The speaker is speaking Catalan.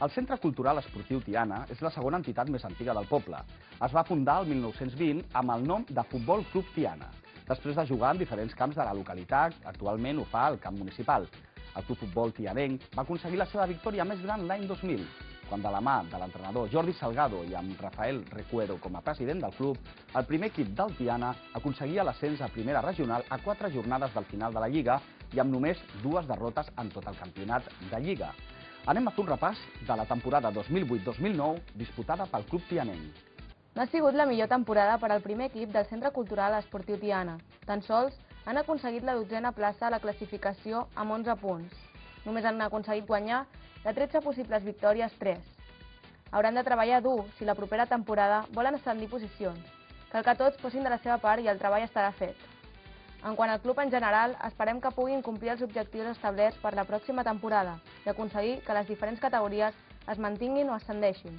El Centre Cultural Esportiu Tiana és la segona entitat més antiga del poble. Es va fundar el 1920 amb el nom de Futbol Club Tiana. Després de jugar en diferents camps de la localitat, actualment ho fa al camp municipal. El Club Futbol Tianenc va aconseguir la seva victòria més gran l'any 2000, quan de la mà de l'entrenador Jordi Salgado i amb Rafael Recuero com a president del club, el primer equip del Tiana aconseguia l'ascens a primera regional a 4 jornades del final de la Lliga i amb només 2 derrotes en tot el campionat de Lliga. Anem a fer un repàs de la temporada 2008-2009 disputada pel Club Tianenc. No ha sigut la millor temporada per al primer equip del Centre Cultural Esportiu Tiana. Tan sols han aconseguit la 12a plaça a la classificació amb 11 punts. Només han aconseguit guanyar de 13 possibles victòries, 3. Hauran de treballar dur si la propera temporada volen ascendir posicions. Cal que tots posin de la seva part i el treball estarà fet. En quant al club en general, esperem que puguin complir els objectius establerts per la pròxima temporada i aconseguir que les diferents categories es mantinguin o ascendeixin.